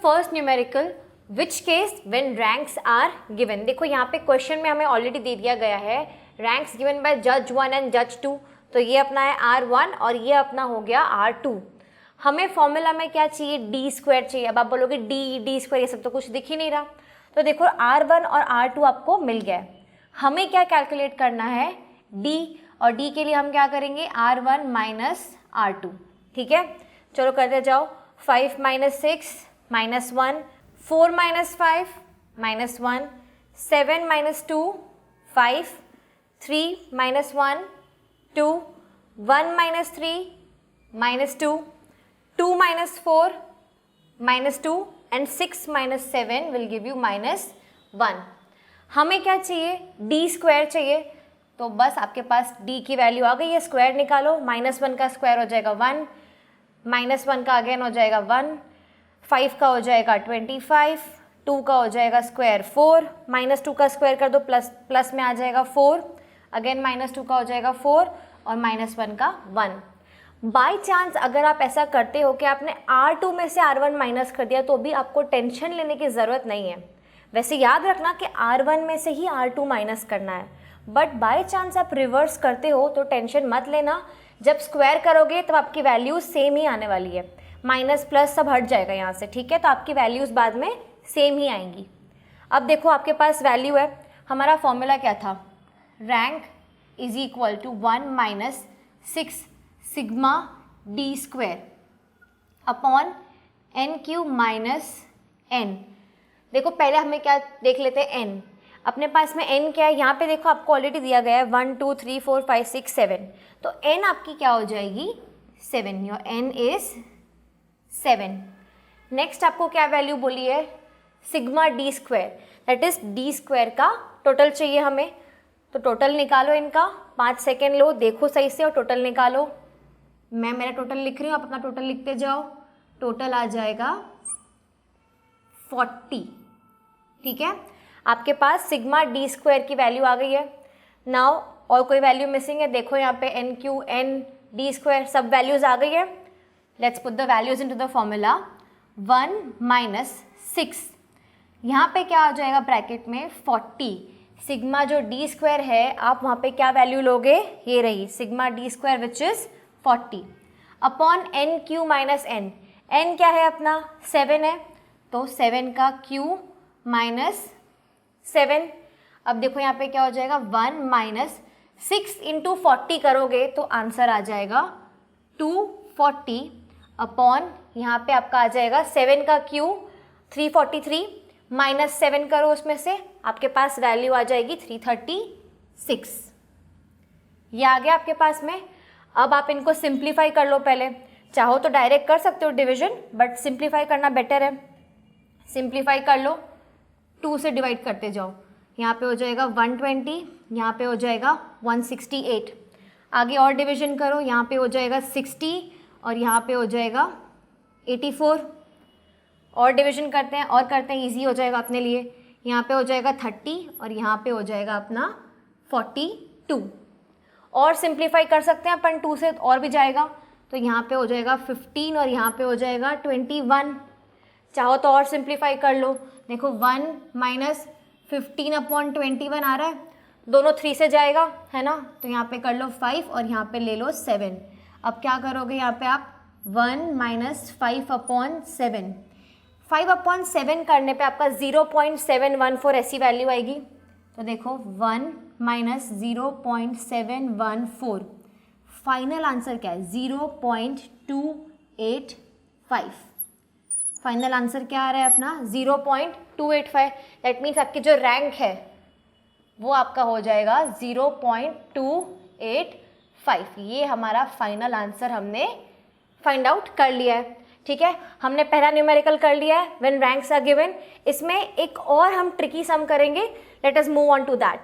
First numerical which case when ranks are given. देखो यहाँ पे क्वेश्चन में हमें ऑलरेडी दे दिया गया है रैंक्स गिवन बाय जज 1 एंड जज 2, तो ये अपना है R1 और ये अपना हो गया R2। हमें फॉर्मूला में क्या चाहिए, डी स्क्वायर चाहिए। अब आप बोलोगे डी स्क्वायर, ये सब तो कुछ दिख ही नहीं रहा। तो देखो R1 और R2 आपको मिल गया है। हमें क्या कैलकुलेट करना है, डी, और डी के लिए हम क्या करेंगे R1 माइनस R2। ठीक है, चलो करते जाओ। 5 minus 6 minus 1, 4 minus 5 minus 1, 7 minus 2 5, 3 minus 1 2, 1 minus 3 minus 2, 2 minus 4 minus 2 and 6 minus 7 will give you minus 1। हमें क्या चाहिए, डी स्क्वायर चाहिए। तो बस आपके पास डी की वैल्यू आ गई है, स्क्वायर निकालो। -1 का स्क्वायर हो जाएगा 1, -1 का अगेन हो जाएगा 1, 5 का हो जाएगा 25, 2 का हो जाएगा स्क्वायर 4, -2 का स्क्वायर कर दो, प्लस में आ जाएगा 4, अगेन -2 का हो जाएगा 4 और -1 का 1। बाय चांस अगर आप ऐसा करते हो कि आपने R2 में से R1 माइनस कर दिया तो भी आपको टेंशन लेने की ज़रूरत नहीं है। वैसे याद रखना कि R1 में से ही R2 माइनस करना है, बट बाय चांस आप रिवर्स करते हो तो टेंशन मत लेना। जब स्क्वायर करोगे तब आपकी वैल्यूज़ सेम ही आने वाली है, माइनस प्लस सब हट जाएगा यहाँ से। ठीक है, तो आपकी वैल्यूज़ बाद में सेम ही आएंगी। अब देखो आपके पास वैल्यू है, हमारा फॉर्मूला क्या था, rank is equal to 1 minus 6 sigma D square upon N cube minus N. देखो पहले हमें क्या देख लेते हैं, एन। अपने पास में एन क्या है, यहाँ पे देखो आपको ऑलरेडी दिया गया है 1 2 3 4 5 6 7, तो एन आपकी क्या हो जाएगी 7, योर एन इज 7। नेक्स्ट आपको क्या वैल्यू बोली है, sigma D square, that is D square का टोटल चाहिए हमें। तो टोटल निकालो इनका, 5 सेकेंड लो, देखो सही से और टोटल निकालो। मैं मेरा टोटल लिख रही हूँ, आप अपना टोटल लिखते जाओ। टोटल आ जाएगा 40। ठीक है, आपके पास सिग्मा डी स्क्वायर की वैल्यू आ गई है। नाउ और कोई वैल्यू मिसिंग है, देखो यहाँ पे N cube N D square सब वैल्यूज आ गई है। Let's put the values into the formula. 1 minus 6, यहाँ पे क्या आ जाएगा ब्रैकेट में 40। सिग्मा जो डी स्क्वायर है आप वहाँ पे क्या वैल्यू लोगे, ये रही sigma D square which is 40 upon N cube minus N. N क्या है अपना 7 है, तो 7 का क्यू माइनस 7। अब देखो यहाँ पे क्या हो जाएगा 1 माइनस 6 इंटू 40 करोगे तो आंसर आ जाएगा 240 अपॉन यहाँ पे आपका आ जाएगा 7 का क्यू 343 माइनस 7 करो उसमें से, आपके पास वैल्यू आ जाएगी 336। ये आ गया आपके पास में। अब आप इनको सिंप्लीफाई कर लो, पहले चाहो तो डायरेक्ट कर सकते हो डिवीजन, बट सिंप्लीफाई करना बेटर है। सिंप्लीफाई कर लो, 2 से डिवाइड करते जाओ। यहाँ पे हो जाएगा 120, यहाँ पे हो जाएगा 168। आगे और डिवीजन करो, यहाँ पे हो जाएगा 60 और यहाँ पे हो जाएगा 84। और डिवीजन करते हैं और करते हैं, ईजी हो जाएगा अपने लिए। यहाँ पे हो जाएगा 30 और यहाँ पे हो जाएगा अपना 42। और सिंप्लीफाई कर सकते हैं अपन 2 से, और भी जाएगा, तो यहाँ पे हो जाएगा 15 और यहाँ पे हो जाएगा 21। चाहो तो और सिंप्लीफाई कर लो, देखो 1 माइनस 15 अपॉन 21 आ रहा है, दोनों 3 से जाएगा है ना, तो यहाँ पे कर लो 5 और यहाँ पे ले लो 7। अब क्या करोगे यहाँ पे आप 1 माइनस 5 अपॉन 7, 5 अपॉन 7 करने पे आपका 0.714 ऐसी वैल्यू आएगी। तो देखो 1 माइनस 0.714, फाइनल आंसर क्या है 0.285। फाइनल आंसर क्या आ रहा है अपना 0.285। दैट मीन्स आपकी जो रैंक है वो आपका हो जाएगा 0.285। ये हमारा फाइनल आंसर हमने फाइंड आउट कर लिया है। ठीक है, हमने पहला न्यूमेरिकल कर लिया है व्हेन रैंक्स आर गिवन। इसमें एक और हम ट्रिकी सम करेंगे, let us move on to that.